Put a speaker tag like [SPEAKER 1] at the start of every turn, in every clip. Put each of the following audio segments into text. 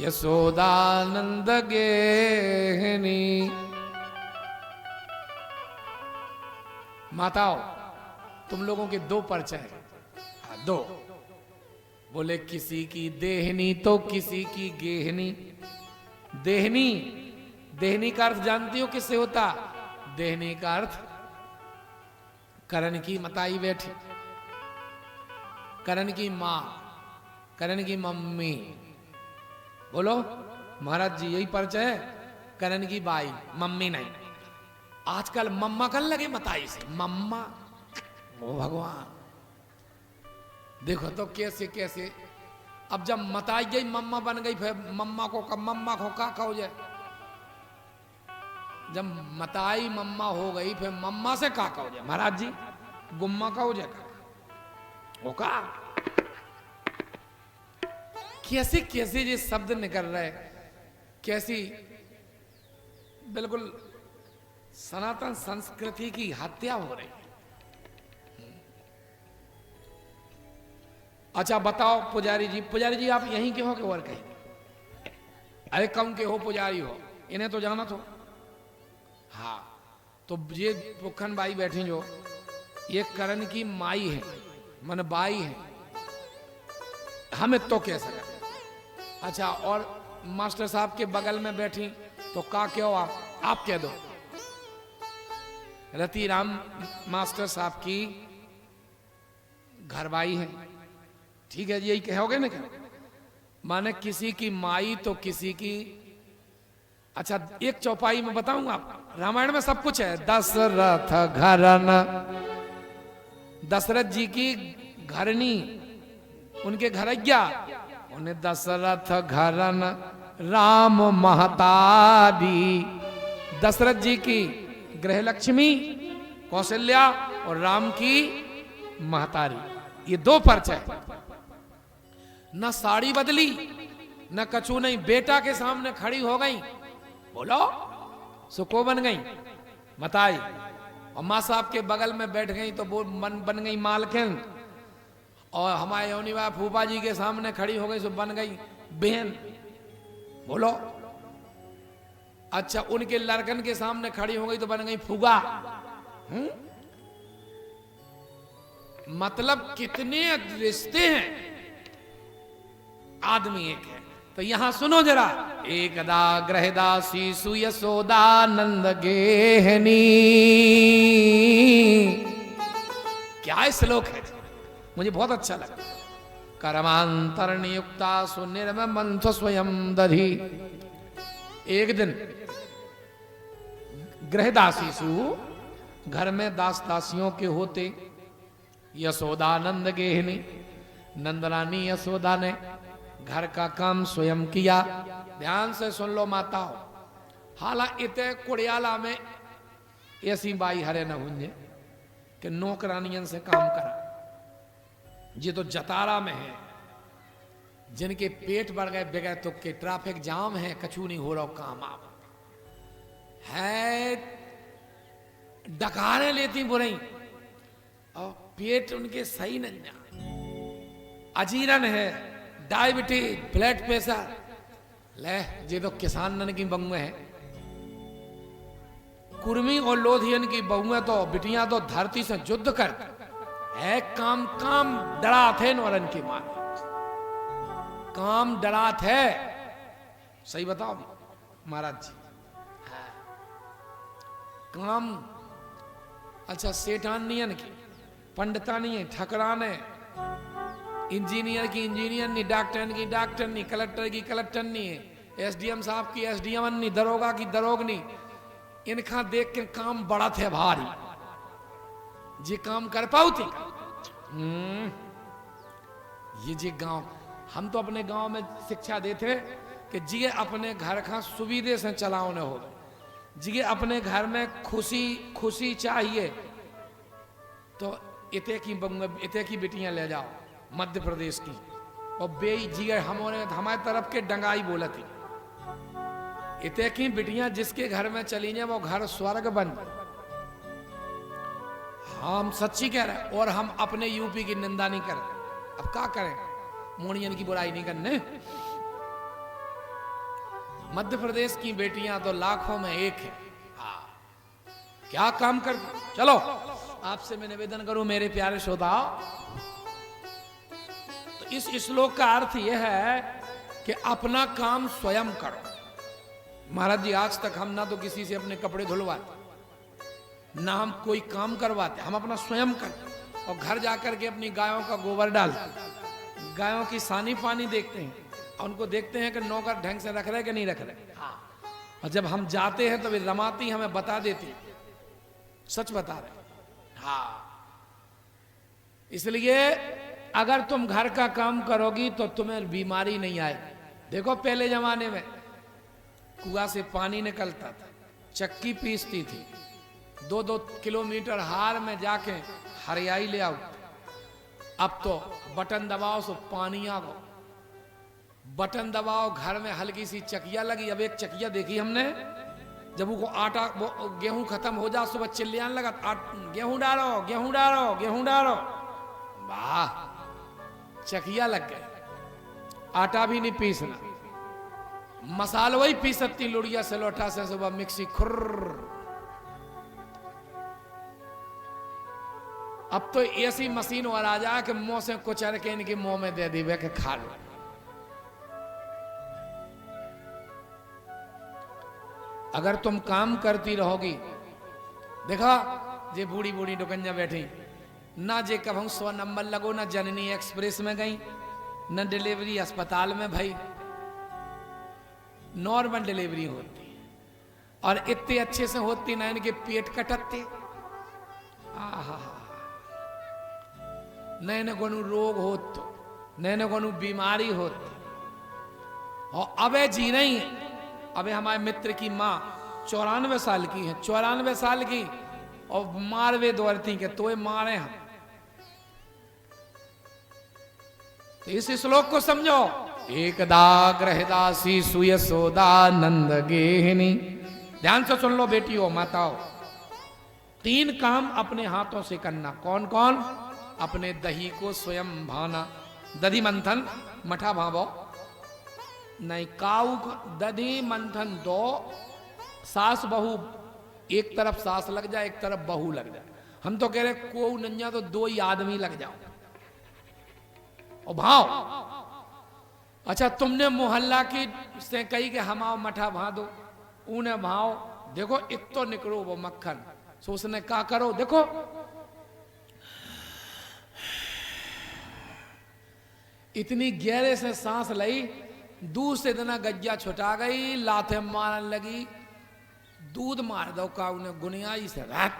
[SPEAKER 1] यशोदानंद गेहनी। माताओं, तुम लोगों के दो परिचय हैं, दो। बोले किसी की देहनी तो किसी की गेहनी। देहनी, देहनी का अर्थ जानती हो किससे होता? देहनी का अर्थ करण की मताई बैठी, करण की मां, करण की मम्मी। बोलो महाराज जी, यही परिचय है। करण की बाई, मम्मी नहीं। आजकल मम्मा कर लगे मताई से, मम्मा। ओ भगवान, देखो तो कैसे कैसे। अब जब मताई गई मम्मा बन गई, फिर मम्मा को कब मम्मा को का कहो जाए? जब मताई मम्मा हो गई, फिर मम्मा से का कहो जाए? महाराज जी, गुम्मा का हो जाए वो का। कैसे कैसे ये शब्द निकल रहे, कैसी बिल्कुल सनातन संस्कृति की हत्या हो रही है। अच्छा बताओ पुजारी जी, पुजारी जी आप यहीं के हो कि और कहीं? अरे कम के हो पुजारी हो, इन्हें तो जाना तो। हाँ, तो ये पुखन बाई बैठी जो, ये करण की माई है, मन बाई है, हमें तो कह सके। अच्छा, और मास्टर साहब के बगल में बैठी तो का क्यों आप कह दो। रतिराम मास्टर साहब की घरवाई है, ठीक है, यही कहोगे ना? क्या माने किसी की माई तो किसी की। अच्छा, एक चौपाई में बताऊंगा, रामायण में सब कुछ है। दशरथ घरन, दशरथ जी की घरनी, उनके घरैया, उन्हें दशरथ घरन राम महतारी। दशरथ जी की गृह लक्ष्मी कौशल्या और राम की महतारी, ये दो परिचय। न साड़ी बदली न कछु नहीं, बेटा के सामने खड़ी हो गई, बोलो सुको बन गई मताई, और माँ साहब के बगल में बैठ गई तो वो मन बन गई मालकिन, और हमारे योनिवा फूफा जी के सामने खड़ी हो गई तो बन गई बहन। बोलो। अच्छा, उनके लड़कन के सामने खड़ी हो गई तो बन गई फूगा। मतलब कितने रिश्ते हैं, आदमी एक है। तो यहां सुनो जरा, एकदा ग्रहदासी सुयशोदानंद गेहनी। क्या श्लोक है, मुझे बहुत अच्छा लगा। करमांतर नियुक्ता सुनिर्मंथ स्वयं दधी। एक दिन गृहदासी सु, घर में दास दासियों के होते, यशोदानंद गेहनी, नंदरानी यशोदा ने घर का काम स्वयं किया। ध्यान से सुन लो माताओं, हालांकि इतने कुड़ियाला में ऐसी बाई हरे न हुंजे कि नौकरानियन से काम करा। ये तो जतारा में है, जिनके पेट बढ़ गए बगैर तुक के, ट्रैफिक जाम है, कछु नहीं हो रहा काम। आप है डकारे लेती बुरई और पेट उनके सही नहीं जा, अजीरन है, डायबिटीज, ब्लड प्रेशर। ले ये तो किसान की बहुएं है, कुर्मी और लोधियन की बहुएं तो बिटियां तो धरती से युद्ध कर है। काम काम डरात है नौरन की मां, काम डरात है। सही बताओ महाराज जी, काम। अच्छा, सेठानियन की, पंडितानी, ठकराने, इंजीनियर की इंजीनियर नहीं, डॉक्टर की डॉक्टर नहीं, कलेक्टर की कलेक्टर नहीं है, एसडीएम साहब की एसडीएम नहीं, दरोगा की दरोग नहीं। इनका देख के काम बड़ा थे भारी, जे काम कर पाऊ थी। ये जी गांव, हम तो अपने गांव में शिक्षा देते कि जिए अपने घर का सुविधे से चलाओ न हो, जिए अपने घर में खुशी खुशी चाहिए तो इते की बेटियां ले जाओ मध्य प्रदेश की, और बे जिए हमारे तरफ के डंगाई बोला थी, इते की बेटियां जिसके घर में चली जाए वो घर स्वर्ग बन। हम सच्ची कह रहे हैं, और हम अपने यूपी की निंदा नहीं कर रहे। अब क्या करें, मोड़ियन की बुराई नहीं करने। मध्य प्रदेश की बेटियां तो लाखों में एक है। हाँ, क्या काम कर। चलो आपसे मैं निवेदन करूं मेरे प्यारे श्रोताओ, तो इस श्लोक का अर्थ यह है कि अपना काम स्वयं करो। महाराज जी आज तक हम ना तो किसी से अपने कपड़े धुलवाते, ना हम कोई काम करवाते, हम अपना स्वयं करते। और घर जाकर के अपनी गायों का गोबर डालते, गायों की सानी पानी देखते हैं, और उनको देखते हैं कि नौकर ढंग से रख रहे कि नहीं रख रहे। हाँ। और जब हम जाते हैं तो वे रमाती हमें बता देती, सच बता रहे। हाँ, इसलिए अगर तुम घर का काम करोगी तो तुम्हें बीमारी नहीं आएगी। देखो पहले जमाने में कुआं से पानी निकलता था, चक्की पीसती थी, 2-2 किलोमीटर हार में जाके हरियाई ले आओ। अब तो बटन दबाओ सो पानी आ गो, बटन दबाओ घर में हल्की सी चकिया लगी। अब एक चकिया देखी हमने, जब वो आटा वो गेहूं खत्म हो जा सुबह चिल्लाने लगा, गेहूं डालो गेहूं डालो गेहूं डालो। वाह, चकिया लग गए, आटा भी नहीं पीसना, मसाला वही पीस सकती लुड़िया से लोटा से सुबह मिक्सी खुर्र। अब तो ऐसी मशीन और आ जा कि मुंह से कुचर के इनके मुंह में दे दी वे के खा लो। अगर तुम काम करती रहोगी, देखा जे बूढ़ी बूढ़ी दुकन्या बैठी ना, जे कभू 100 नंबर लगो, ना जननी एक्सप्रेस में गई, न डिलीवरी अस्पताल में भाई, नॉर्मल डिलीवरी होती है। और इतने अच्छे से होती ना इनके पेट कटते। आहा, नए न कोनु रोग हो तो, नए न कोनु बीमारी होती। और अबे जी नहीं है। अबे हमारे मित्र की माँ 94 साल की है, 94 साल की, और मारवे दौड़ती के तो मारे हम। तो इस श्लोक को समझो। एकदा गृहदासी सुयशोदानंद गेहिनी। ध्यान से सुन लो बेटियों माताओं, 3 काम अपने हाथों से करना। कौन कौन? अपने दही को स्वयं भाना, दधी मंथन, मठा भावो नहीं, काऊ दधी मंथन दो, सास बहू एक तरफ सास लग जाए, एक तरफ बहू लग जाए। हम तो कह रहे को नंजा तो 2 ही आदमी लग जाओ और भाव। अच्छा तुमने मोहल्ला की से कही कि हम आओ मठा भा दो, उन्हें भाव। देखो इत तो निकलो वो मक्खन, सो उसने क्या करो, देखो इतनी गहरे से सांस लई, दूध से इतना गज्जा छुटा गई, लाथे मारने लगी, दूध मार दो का उन्हें गुनियाई से रात,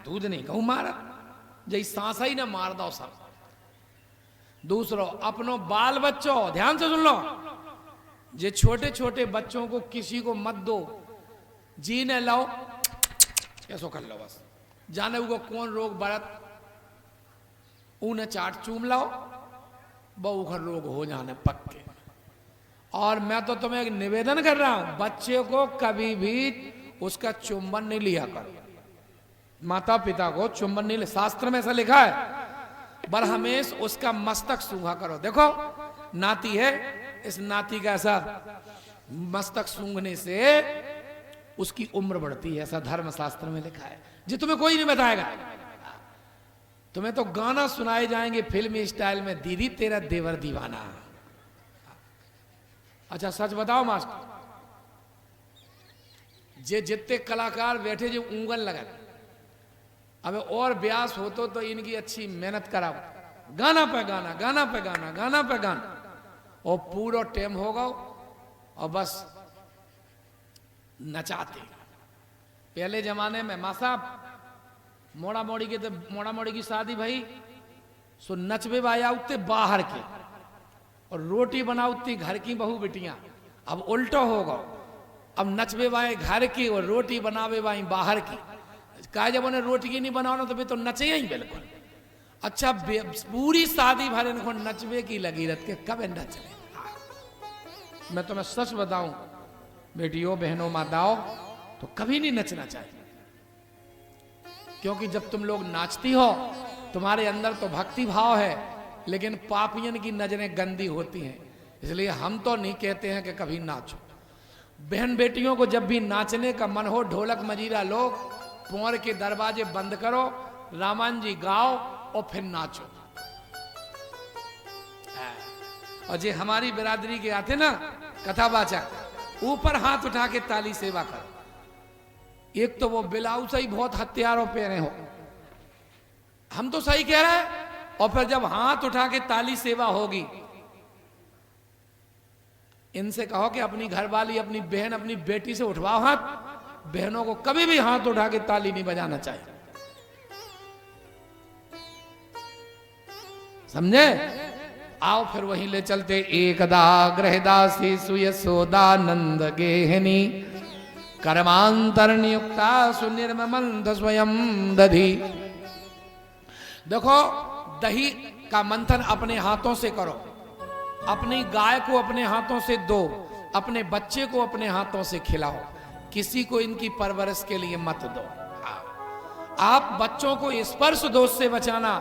[SPEAKER 1] दूध नहीं कहूं मारा, जै सांस ही ना मार दो सब। दूसरो अपनो बाल बच्चों, ध्यान से सुन लो, जे छोटे छोटे बच्चों को किसी को मत दो, जीने लो ऐसो कर लो बस, जाने वो कौन रोग बरत, उन्हें चाट चूम लो, बहु घर रोग हो जाने पक्के। और मैं तो तुम्हें एक निवेदन कर रहा हूं, बच्चे को कभी भी उसका चुंबन नहीं लिया करो, माता पिता को चुंबन नहीं ले, शास्त्र में ऐसा लिखा है, बरहमेश उसका मस्तक सूंघा करो। देखो नाती है, इस नाती का ऐसा मस्तक सूंघने से उसकी उम्र बढ़ती है, ऐसा धर्म शास्त्र में लिखा है, जो तुम्हें कोई नहीं बताएगा। तुम्हें तो गाना सुनाए जाएंगे फिल्मी स्टाइल में, दीदी तेरा देवर दीवाना। अच्छा सच बताओ मास्टर, जे जितने कलाकार बैठे जो उंगल लगा, अब और ब्यास हो तो इनकी अच्छी मेहनत कराओ, गाना पे गाना, गाना पे गाना, गाना पे गाना, और पूरा टाइम होगा और बस नचाते। पहले जमाने में मासा मोड़ा मोड़ी की शादी भाई, सो नचबे भाई उठते बाहर के, और रोटी बनाउती घर की बहू बेटियां। अब उल्टा होगा, अब नचबे भाई घर की और रोटी बनावे भाई बाहर की। कहा जब उन्हें रोटी की नहीं बनाना तो भी तो नचे ही बिल्कुल। अच्छा पूरी शादी भर इनको नचबे की लगी रहती के, कब नच रहे। मैं तुम्हें सच बताऊं बेटियों बहनों माताओं, तो कभी नहीं नचना चाहिए, क्योंकि जब तुम लोग नाचती हो तुम्हारे अंदर तो भक्ति भाव है, लेकिन पापियन की नजरें गंदी होती हैं, इसलिए हम तो नहीं कहते हैं कि कभी नाचो। बहन बेटियों को जब भी नाचने का मन हो, ढोलक मजीरा लो, कुंवर के दरवाजे बंद करो, रामायण जी गाओ और फिर नाचो। और जे हमारी बिरादरी के आते ना कथावाचक, ऊपर हाथ उठा के ताली सेवा करो। एक तो वो ब्लाउज ही बहुत हथियारों पहने हो, हम तो सही कह रहे हैं, और फिर जब हाथ उठा के ताली सेवा होगी, इनसे कहो कि अपनी घरवाली, अपनी बहन, अपनी बेटी से उठवाओ हाथ। बहनों को कभी भी हाथ उठा के ताली नहीं बजाना चाहिए, समझे? आओ फिर वहीं ले चलते। एकदा गृहदासी सुयशोदानंद गेहनी कर्मांतर नियुक्ता सुनिर्ममंत स्वयं दधी। देखो, दही का मंथन अपने हाथों से करो, अपनी गाय को अपने हाथों से दो, अपने बच्चे को अपने हाथों से खिलाओ, किसी को इनकी परवरिश के लिए मत दो। आप बच्चों को स्पर्श दोष से बचाना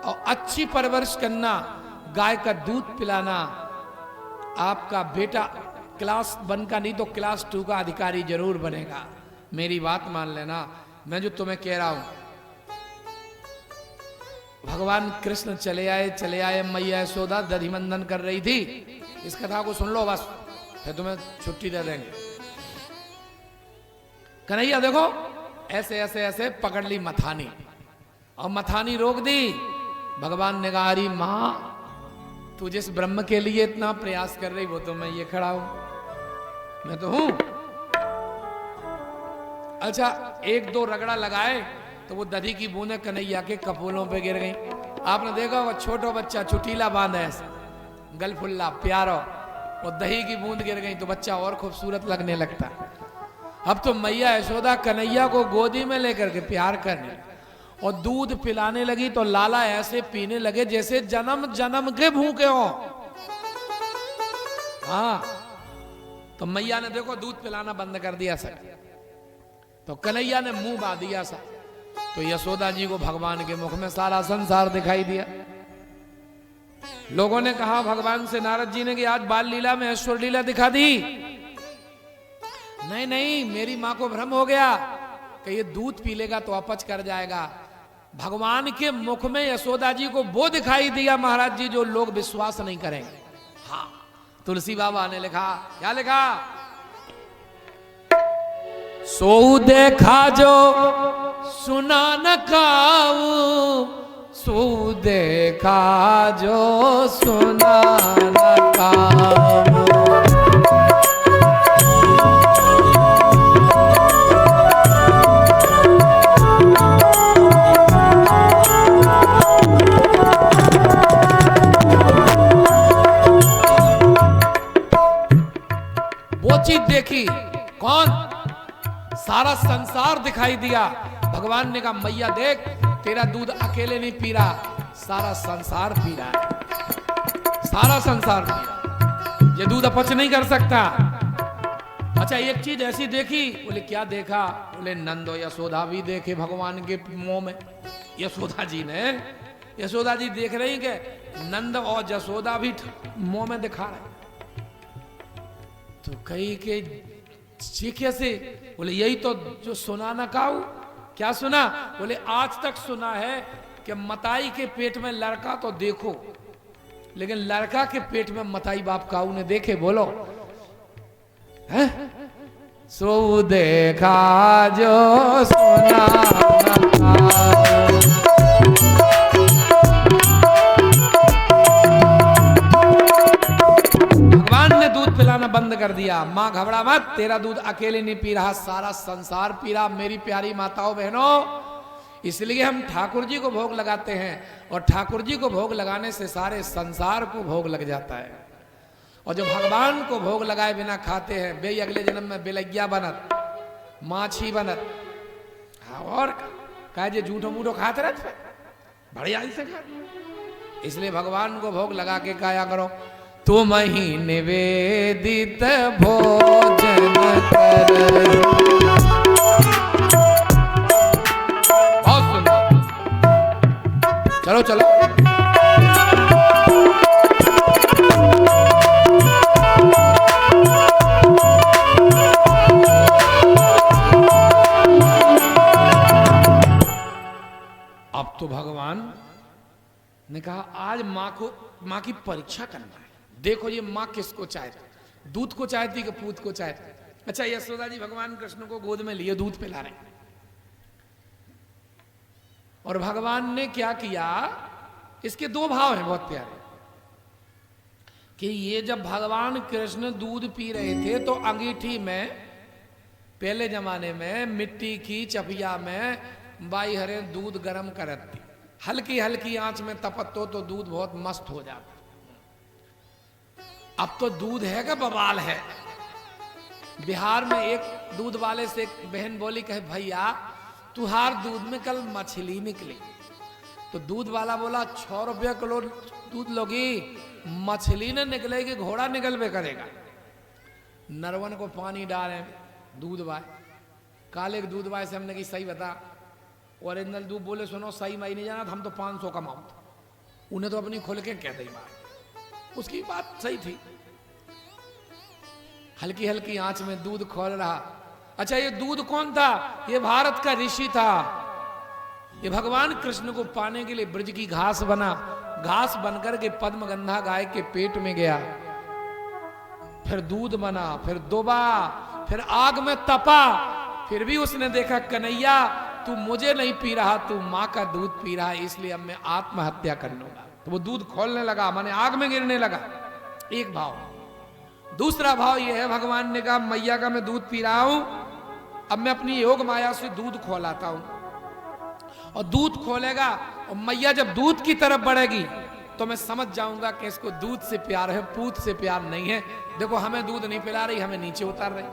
[SPEAKER 1] और अच्छी परवरिश करना, गाय का दूध पिलाना। आपका बेटा क्लास 1 का नहीं तो क्लास 2 का अधिकारी जरूर बनेगा, मेरी बात मान लेना। मैं जो तुम्हें कह रहा हूं, भगवान कृष्ण चले आए, मैया यशोदा दधि मंथन कर रही थी। इस कथा को सुन लो बस, फिर तुम्हें छुट्टी दे देंगे। कन्हैया देखो ऐसे ऐसे ऐसे पकड़ ली मथानी, और मथानी रोक दी। भगवान ने कहा, अरे मां, तू जिस ब्रह्म के लिए इतना प्रयास कर रही, वो तो मैं ये खड़ा हूं, मैं तो हूं। अच्छा, 1-2 रगड़ा लगाए तो वो दधी की बूंदें कन्हैया के कपोलों पे गिर गई। आपने देखा वो छोटा बच्चा चुटीला बांधा ऐसे, गलफुल्ला प्यारो, और दही की बूंद गिर गई तो बच्चा और खूबसूरत लगने लगता। अब तो मैया यशोदा कन्हैया को गोदी में लेकर के प्यार करने और दूध पिलाने लगी, तो लाला ऐसे पीने लगे जैसे जन्म जन्म के भूखे हो। हाँ, तो मैया ने देखो दूध पिलाना बंद कर दिया सर, तो कन्हैया ने मुंह बांध दिया सा, तो यशोदा जी को भगवान के मुख में सारा संसार दिखाई दिया। लोगों ने कहा भगवान से, नारद जी ने, कि आज बाल लीला में ऐश्वर्य लीला दिखा दी। नहीं नहीं, मेरी मां को भ्रम हो गया कि ये दूध पी लेगा तो अपच कर जाएगा। भगवान के मुख में यशोदा जी को वो दिखाई दिया महाराज जी जो लोग विश्वास नहीं करेंगे। हाँ, तुलसी बाबा ने लिखा, क्या लिखा? सो देखा जो सुना न काऊ, सो देखा जो सुना न काऊ। वो चीज देखी, कौन? सारा संसार दिखाई दिया। भगवान ने कहा, मैया देख, तेरा दूध अकेले नहीं पी रहा, सारा संसार पी रहा है, सारा संसार पी रहा। ये दूध अपच नहीं कर सकता। अच्छा, एक चीज ऐसी देखी, बोले क्या देखा? बोले नंदो यशोदा भी देखे भगवान के मुंह में। यशोदा जी ने, यशोदा जी देख रही कि नंद और यशोदा भी मुंह में दिखा रहे। तो कही के कैसे? बोले यही तो जो सुना ना काऊ। क्या सुना? बोले आज तक सुना है कि मताई के पेट में लड़का तो देखो, लेकिन लड़का के पेट में मताई बाप काऊ ने देखे? बोलो हैं? सो देखा जो सुना ना काऊ। भगवान ने दूध पिलाना बंद कर दिया। मां घबरा मत, तेरा दूध अकेले नहीं पी रहा, सारा संसार पी रहा। मेरी प्यारी माताओं बहनों, इसलिए हम ठाकुर जी को भोग लगाते हैं, और ठाकुर जी को भोग लगाने से सारे संसार को भोग लग जाता है। और जो भगवान को भोग लगाए बिना खाते हैं, वे अगले जन्म में बिलैया बनत, माछी बनत। और कहे जे झूठो मूठो खाते रहते, बढ़िया से खा। इसलिए भगवान को भोग लगा के खाया करो। तुम ही निवेदित भोजन कर। बहुत सुंदर। चलो चलो। ने कहा आज माँ की परीक्षा करना है, देखो ये माँ किसको चाहती, दूध को चाहती कि पूत को चाहती। अच्छा, यशोदा जी भगवान कृष्ण को गोद में लिए दूध पिला रहे, और भगवान ने क्या किया, इसके दो भाव हैं बहुत प्यारे, कि ये जब भगवान कृष्ण दूध पी रहे थे तो अंगीठी में, पहले जमाने में मिट्टी की चपिया में बाई हरे दूध गर्म करती, हल्की हल्की आंच में तपतो तो दूध बहुत मस्त हो जाता। अब तो दूध है का बवाल है। बिहार में एक दूध वाले से एक बहन बोली, कहे भैया तुहार दूध में कल मछली निकली। तो दूध वाला बोला 6 रुपया किलो दूध लोगी, मछली न निकलेगी घोड़ा निकलवे करेगा। नरवन को पानी डाले दूध बाय, काले के दूध बाय से हमने की सही बता, ओरिजिनल दूध बोले सुनो सही मैं नहीं जाना, हम तो 500 कमाओ। उन्हें तो अपनी खुल के कह दी बात, उसकी बात सही थी। हल्की हल्की आंच में दूध खोल रहा। अच्छा, ये दूध कौन था? ये भारत का ऋषि था। ये भगवान कृष्ण को पाने के लिए ब्रज की घास बना, घास बनकर के पद्मगंधा गाय के पेट में गया, फिर दूध बना, फिर दुबा, फिर आग में तपा, फिर भी उसने देखा कन्हैया तू मुझे नहीं पी रहा, तू माँ का दूध पी रहा है, इसलिए अब मैं आत्महत्या कर लूंगा। तो वो दूध खोलने लगा, माने आग में गिरने लगा। एक भाव। दूसरा भाव ये है, भगवान ने कहा मैया का मैं दूध पी रहा हूं, अब मैं अपनी योग माया से दूध खोलाता हूं, और दूध खोलेगा और मैया जब दूध की तरफ बढ़ेगी तो मैं समझ जाऊंगा कि इसको दूध से प्यार है, पूत से प्यार नहीं है। देखो हमें दूध नहीं पिला रही, हमें नीचे उतार रही।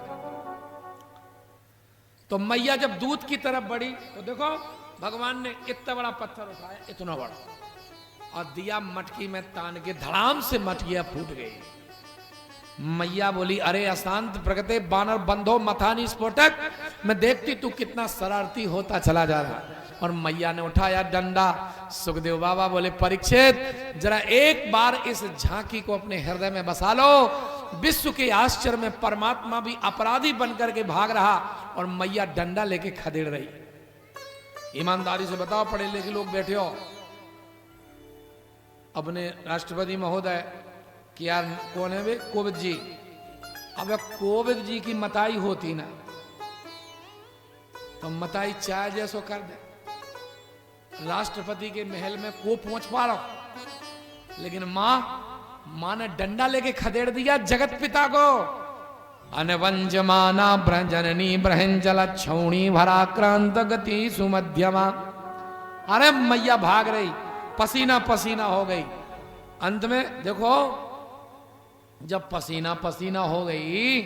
[SPEAKER 1] तो मैया जब दूध की तरफ बढ़ी तो देखो भगवान ने इतना बड़ा पत्थर उठाया, इतना बड़ा, और दिया मटकी में तान के, धड़ाम से मटकियां फूट गई। मैया बोली अरे अशांत प्रगटे बानर बंधो मथानी स्फोटक, मैं देखती तू कितना शरारती होता चला जा रहा। और मैया ने उठाया डंडा। सुखदेव बाबा बोले परीक्षित जरा एक बार इस झांकी को अपने हृदय में बसा लो। विश्व के आश्चर्य में परमात्मा भी अपराधी बनकर के भाग रहा और मैया डंडा लेके खदेड़ रही। ईमानदारी से बताओ, पढ़े लिखे लोग बैठे हो, अपने राष्ट्रपति महोदय कि यार कौन है वे, कोविंद जी। अब कोविंद जी की मताई होती ना तो मताई चाय जैसो कर दे, राष्ट्रपति के महल में को पहुंच पा रहा, लेकिन मां ने डंडा लेके खदेड़ दिया जगत पिता को। अनवंजमाना ब्रजननी ब्रहंजल छौणी भराक्रांत गति सुमध्यमा। अरे मैया भाग रही, पसीना पसीना हो गई। अंत में देखो जब पसीना पसीना हो गई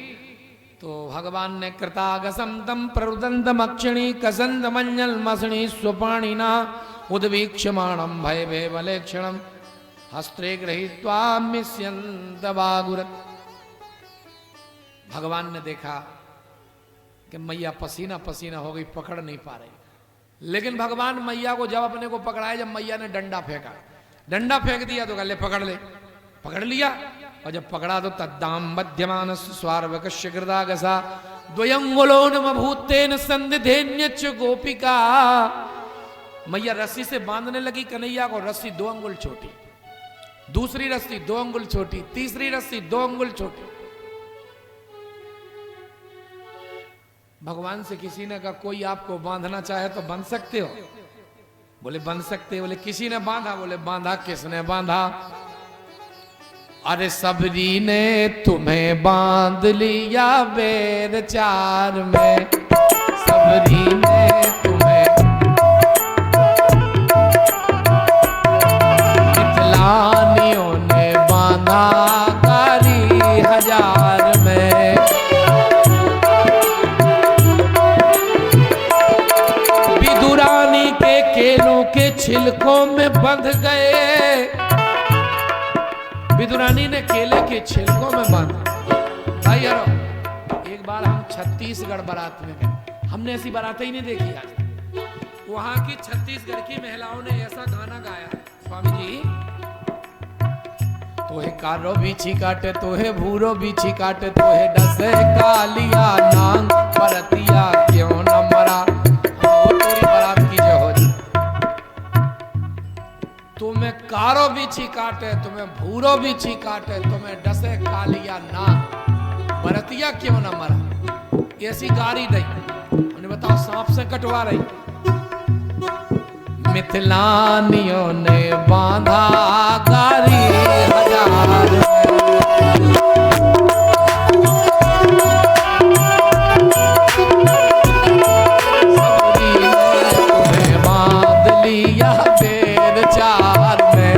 [SPEAKER 1] तो भगवान ने कृतागसम तम प्ररुदंतम अक्षिणी कसंद मंजल मसणी स्वपाणिना उद्वीक्षमाणम भय भयवलेक्षणम हस्त्रे गृहीत्वा मिष्यन्त वागुरत। भगवान ने देखा कि मैया पसीना पसीना हो गई, पकड़ नहीं पा रही। लेकिन भगवान मैया को जब अपने को पकड़ाया, जब मैया ने डंडा फेंका, डंडा फेंक दिया तो गले पकड़ ले, पकड़ लिया। और जब पकड़ा तो तद्दाम मध्यमान स्वार्वकस्य कृतागसा द्वयंगुलोनम भूतेन संदिधेन्यच गोपिका। मैया रस्सी से बांधने लगी कन्हैया को, रस्सी 2 अंगुल छोटी, दूसरी रस्सी 2 अंगुल छोटी, तीसरी रस्सी 2 अंगुल छोटी। भगवान से किसी ने कहा कोई आपको बांधना चाहे तो बंध सकते हो? बोले बंध सकते। बोले किसी ने बांधा? बोले बांधा। किसने बांधा? अरे सबरी ने तुम्हें बांध लिया बेर चार में, सबरी ने तुम्हें मिथिलानियों ने बांधा कारी हजार में। विदुरानी के केलों के छिलकों में बंध गए। विदुरानी ने केले के छिलकों में बांधा। भाई यारो, एक बार हम छत्तीसगढ़ बारात में गए, हमने ऐसी बारात ही नहीं देखी आज। वहां की छत्तीसगढ़ की महिलाओं ने ऐसा गाना गाया, स्वामी जी तोहे कारो बीछी काटे, तोहे भूरो बीछी काटे, तोहे डसे कालिया नांग परतिया क्यों न मरा। तोरी बारात की जय हो जी। तुम्हें कारो बीछी काटे तुम्हें भूरो बीछी काटे तुम्हें डसे कालिया ना भरतिया क्यों ना मरा। ऐसी गारी दी उन्हें बताओ सांप से कटवा रही। मिथिलानियों ने बांधा गारी हजार तुम्हें बांध लिया बेर चार में।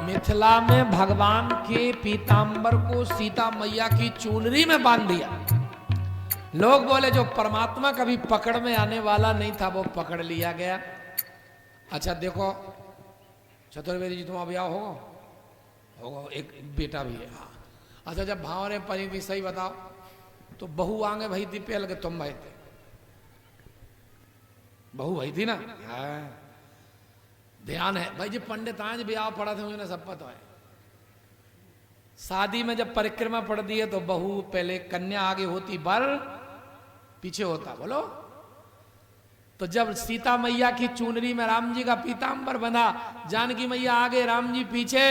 [SPEAKER 1] मिथिला में भगवान के पीतांबर को सीता मैया की चुनरी में बांध दिया। लोग बोले जो परमात्मा कभी पकड़ में आने वाला नहीं था वो पकड़ लिया गया। अच्छा देखो चतुर्वेदी जी तुम ब्याह होगा एक बेटा भी है। हाँ अच्छा जब भावरे परी थी सही बताओ तो बहू आगे भाई थी पहल के तुम भाई थे बहू भाई थी ना। हाँ ध्यान है भाई जी पंडित आज ब्याह पढ़ा थे मुझे सब पता है। शादी में जब परिक्रमा पड़ती है तो बहू पहले कन्या आगे होती वर पीछे होता। बोलो तो जब सीता मैया की चुनरी में राम जी का पीतांबर बंधा जानकी मैया आगे राम जी पीछे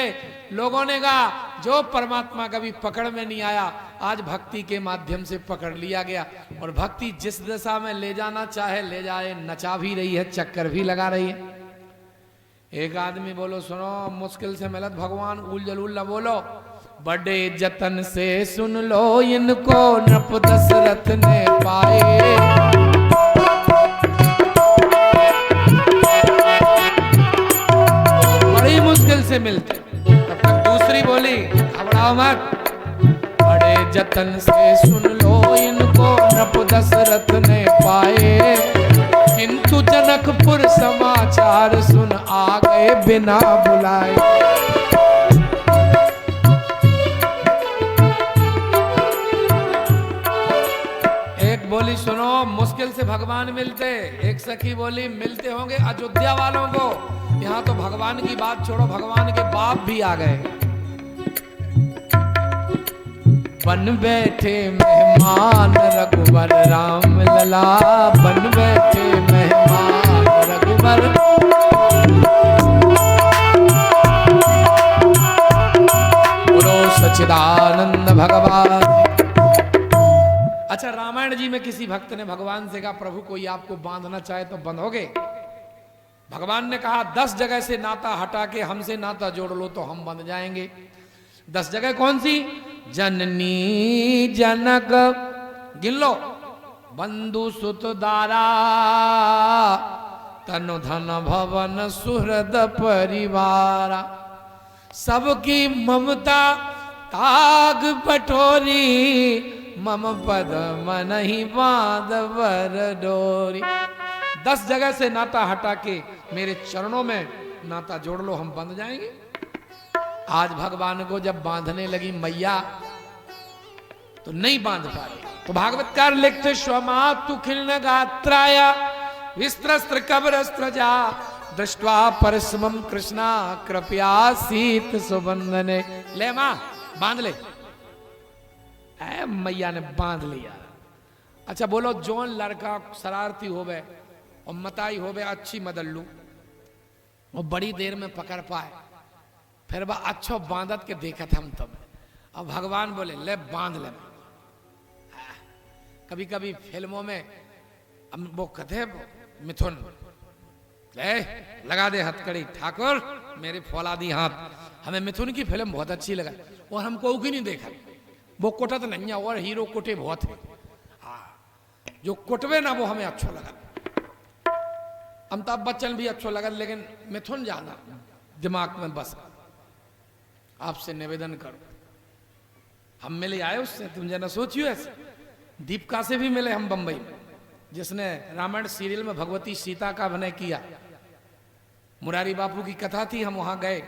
[SPEAKER 1] लोगों ने कहा जो परमात्मा कभी पकड़ में नहीं आया आज भक्ति के माध्यम से पकड़ लिया गया। और भक्ति जिस दिशा में ले जाना चाहे ले जाए नचा भी रही है चक्कर भी लगा रही है। एक आदमी बोलो सुनो मुश्किल से मिलत भगवान उल जलूल न बोलो बड़े जतन से सुन लो इनको नृप दशरथ ने पाए। बड़ी मुश्किल से मिलते। तब तक दूसरी बोली घबराओ मत बड़े जतन से सुन लो इनको नृप दशरथ ने पाए। किंतु जनकपुर समाचार सुन आ गए बिना बुलाए। एक बोली सुनो मुश्किल से भगवान मिलते। एक सखी बोली मिलते होंगे अयोध्या वालों को। यहाँ तो भगवान की बात छोड़ो भगवान के बाप भी आ गए। बन बैठे मेहमान रघुवर राम लला बन बैठे मेहमान रघुवर। बोलो सच्चिदानंद भगवान। अच्छा रामायण जी में किसी भक्त ने भगवान से कहा प्रभु कोई आपको बांधना चाहे तो बंधोगे। भगवान ने कहा 10 जगह से नाता हटा के हमसे नाता जोड़ लो तो हम बंध जाएंगे। 10 जगह कौन सी? जननी जनक गिन लो बंधु सुत दारा तनु धन भवन सुहृद परिवारा। सबकी ममता ताग बटोरी मम पद मन ही बांध वर डोरी। 10 जगह से नाता हटा के मेरे चरणों में नाता जोड़ लो हम बंध जाएंगे। आज भगवान को जब बांधने लगी मैया तो नहीं बांध पाए। तो भागवतकार लिखते स्वमातु खिन्न गात्राया विस्त्रस्त्र कबरस्त्र जा दृष्ट्वा परस्मम कृष्णा कृपया सीत सुबंधने। ले मां बांध ले। मैया ने बांध लिया। अच्छा बोलो जोन लड़का शरारती होवे और मताई होवे अच्छी मदल्लू और बड़ी देर में पकड़ पाए फिर वह अच्छो बांधत के देखत हम तब। अब भगवान बोले ले बांध ले। कभी कभी फिल्मों में वो कथे मिथुन ले लगा दे हथकड़ी ठाकुर मेरी फौलादी हाथ। हमें मिथुन की फिल्म बहुत अच्छी लगा और हमको की नहीं देखा। वो कुटत नहीं है और हीरो कुटे बहुत है। हाँ जो कुटवे ना वो हमें अच्छा लगा। अमिताभ बच्चन भी अच्छा लगा लेकिन मिथुन जाना दिमाग में बस। आपसे निवेदन करो हम मिले आए उससे तुम जना सोचियो ऐसे। दीपिका से भी मिले हम बंबई में जिसने रामायण सीरियल में भगवती सीता का अभिनय किया। मुरारी बापू की कथा थी हम वहां गए।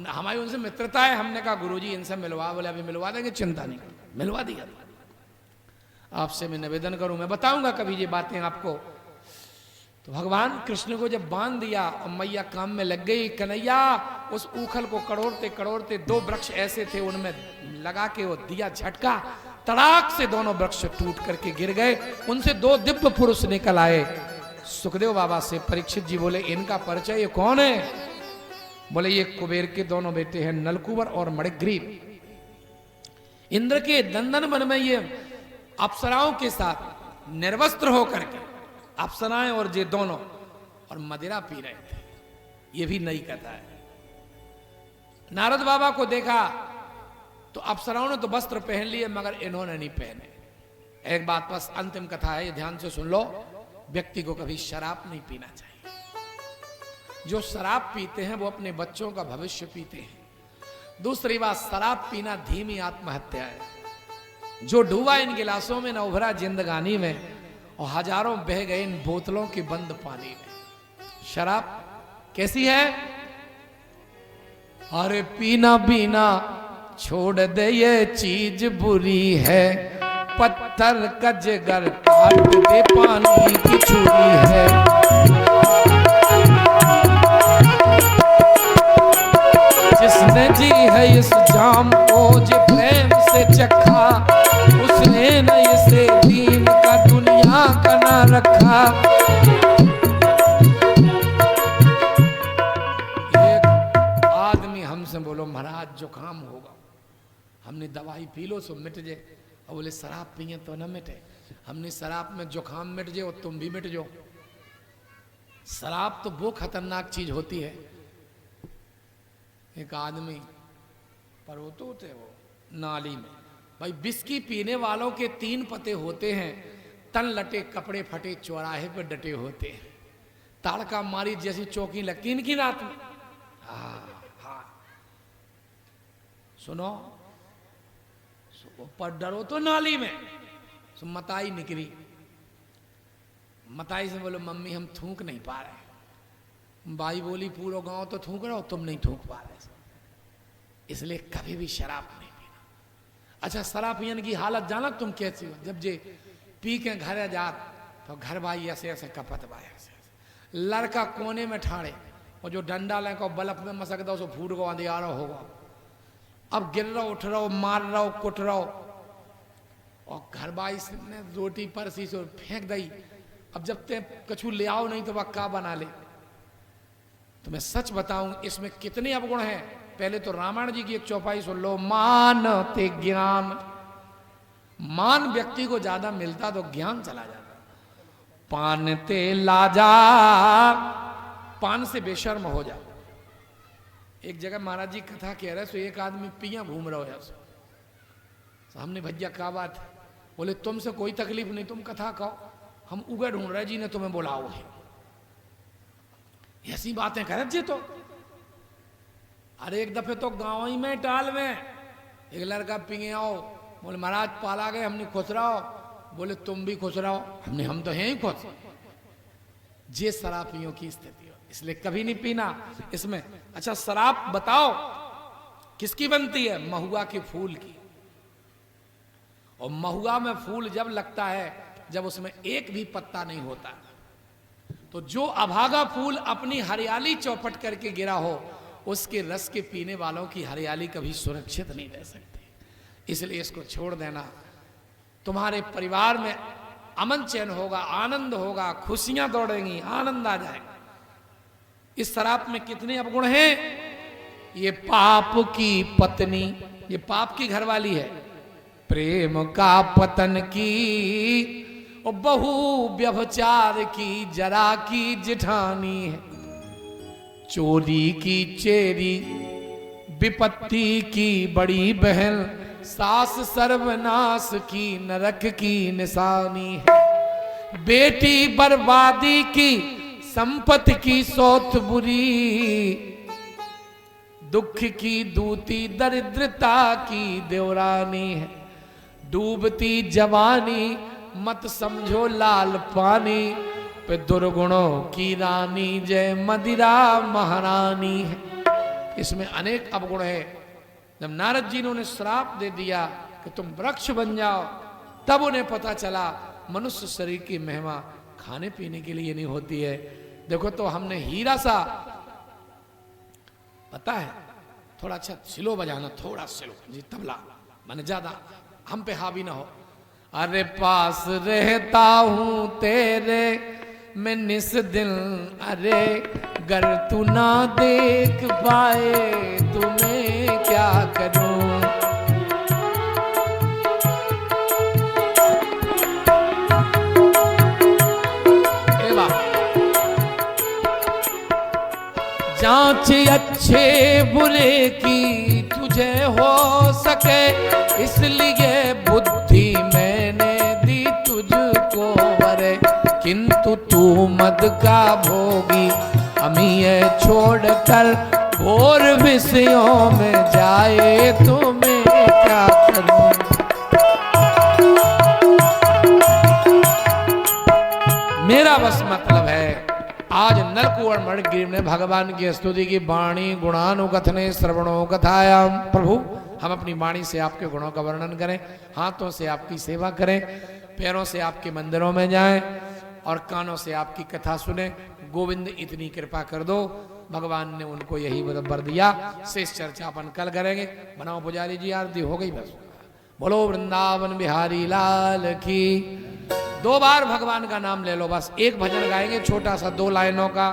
[SPEAKER 1] हमारी उनसे मित्रता है। हमने कहा गुरुजी इनसे मिलवा। बोले अभी मिलवा देंगे चिंता नहीं। मिलवा दिया। आपसे मैं निवेदन करूं मैं बताऊंगा कभी ये बातें आपको। तो भगवान कृष्ण को जब बांध दिया और मैया काम में लग गई। कन्हैया उस ऊखल को कड़ोड़ते कड़ोड़ते 2 वृक्ष ऐसे थे उनमें लगा के वो दिया झटका तड़ाक से दोनों वृक्ष टूट करके गिर गए। उनसे दो दिव्य पुरुष निकल आए। सुखदेव बाबा से परीक्षित जी बोले, इनका परिचय ये कौन है? बोले, ये कुबेर के दोनों बेटे हैं, नलकुबर और मणिग्रीव। इंद्र के नंदन वन में ये अप्सराओं के साथ निर्वस्त्र होकर के, अप्सराएं और ये दोनों, और मदिरा पी रहे थे। ये भी नई कथा है। नारद बाबा को देखा तो अप्सराओं ने तो वस्त्र पहन लिए, मगर इन्होंने नहीं पहने। एक बात बस अंतिम कथा है, ये ध्यान से सुन लो। व्यक्ति को कभी शराब नहीं पीना चाहिए। जो शराब पीते हैं वो अपने बच्चों का भविष्य पीते हैं। दूसरी बात, शराब पीना धीमी आत्महत्या है। जो डूबा इन गिलासों में न उभरा जिंदगानी में, और हजारों बह गए इन बोतलों के बंद पानी में। शराब कैसी है? अरे पीना पीना छोड़ दे, ये चीज बुरी है। पत्थर का जिगर काट दे, पानी की छुरी है। जिसने जी है इस जाम को, जो प्रेम से चखा, उसने न इसे दीन का दुनिया का ना रखा। एक आदमी हमसे बोलो, महाराज जुकाम होगा, हमने दवाई पी लो सो मिट जाए। और बोले, शराब पिए तो ना मिटे। हमने शराब में जुकाम मिट जाए और तुम भी मिट जाओ। शराब तो वो खतरनाक चीज होती है। एक आदमी पर होते वो नाली में, भाई विस्की पीने वालों के 3 पते होते हैं। तन लटे, कपड़े फटे, चौराहे पे डटे होते हैं। ताड़का मारी जैसी चौकी लगती इनकी रात में। हाँ सुनो, पर डरो तो नाली में। सो मताई निकली। मताई से बोलो, मम्मी हम थूक नहीं पा रहे। बाई बोली, पूरा गांव तो थूक रहा हो, तुम नहीं थूक पा रहे, इसलिए कभी भी शराब नहीं पीना। अच्छा, शराब पियन की हालत जाना तुम कैसी हो? जब जे पी के घर जा तो घर भाई ऐसे ऐसे कपत भाई ऐसे, लड़का कोने में ठाड़े, और जो डंडा लेकर बल्ब में मसक दो सो फूट को अंधियारा होगा। अब गिर रहो, उठ रहो, मार रहो, कुट रहो, और घर भाई ने रोटी परसी से फेंक दई। अब जब ते कछु ले आओ नहीं तो वह का बना ले। तो मैं सच बताऊं, इसमें कितने अवगुण हैं। पहले तो रामायण जी की एक चौपाई सुन लो, मान ते ज्ञान। मान व्यक्ति को ज्यादा मिलता तो ज्ञान चला जाता। पान ते लाजा, पान से बेशर्म हो जा। एक जगह महाराज जी कथा कह रहे, सो एक आदमी पिया घूम रहा है। तो हमने, भैया क्या बात है? बोले, तुमसे कोई तकलीफ नहीं, तुम कथा कहो, हम उगे ढूंढ रहे जी ने तुम्हें बुलाओ है। ऐसी बातें करे जी। तो अरे एक दफे तो गांव ही में टाल में एक लड़का पिए आओ, बोले महाराज पाला गए, हमने खुश रहो। बोले तुम भी खुश रहो, हम तो हैं ही खुश। ये शराबियों की स्थिति हो, इसलिए कभी नहीं पीना इसमें। अच्छा, शराब बताओ किसकी बनती है? महुआ के फूल की। और महुआ में फूल जब लगता है जब उसमें एक भी पत्ता नहीं होता। तो जो अभागा फूल अपनी हरियाली चौपट करके गिरा हो, उसके रस के पीने वालों की हरियाली कभी सुरक्षित नहीं रह सकती। इसलिए इसको छोड़ देना। तुम्हारे परिवार में अमन चैन होगा, आनंद होगा, खुशियां दौड़ेंगी, आनंद आ जाएगा। इस शराब में कितने अवगुण हैं। ये पाप की पत्नी, ये पाप की घरवाली है। प्रेम का पतन की, और बहु व्यभिचार की, जरा की जिठानी है। चोरी की चेरी, विपत्ति की बड़ी बहन, सास सर्वनाश की, नरक की निशानी है। बेटी बर्बादी की, संपत्ति की सौत बुरी, दुख की दूती, दरिद्रता की देवरानी है। डूबती जवानी, मत समझो लाल पानी, पे दुर्गुणों की रानी, जय मदिरा महारानी है। इसमें अनेक अवगुण है। जब नारद जी ने उन्हें श्राप दे दिया कि तुम वृक्ष बन जाओ, तब उन्हें पता चला मनुष्य शरीर की महिमा खाने पीने के लिए नहीं होती है। देखो तो हमने हीरा सा, पता है थोड़ा अच्छा स्लो बजाना, थोड़ा स्लो जी, तबला माने ज्यादा हम पे हावी ना हो। अरे पास रहता हूं तेरे मैं निस दिन, अरे गर तू ना देख पाए तुम्हें क्या करूं। जांच अच्छे बुरे की तुझे हो सके, इसलिए बुद्धि मैंने दी तुझको वरे, किंतु तू मद का भोगी अमीय छोड़कर घोर विषयों में जाए तुम्हें क्या करूं। मेरा बस मतलब है आज नलकुवर मणिग्रीव ने भगवान की स्तुति की वाणी गुणानुकथने श्रवणों कथायाम। प्रभु हम अपनी वाणी से आपके गुणों का वर्णन करें, हाथों से आपकी सेवा करें, पैरों से आपके मंदिरों में जाएं और कानों से आपकी कथा सुने। गोविंद इतनी कृपा कर दो। भगवान ने उनको यही वर दिया। शेष चर्चा अपन कल करेंगे। बनाओ पुजारी जी, आरती हो गई बस। बोलो वृंदावन बिहारी लाल की। 2 बार भगवान का नाम ले लो, बस एक भजन गाएंगे छोटा सा 2 लाइनों का।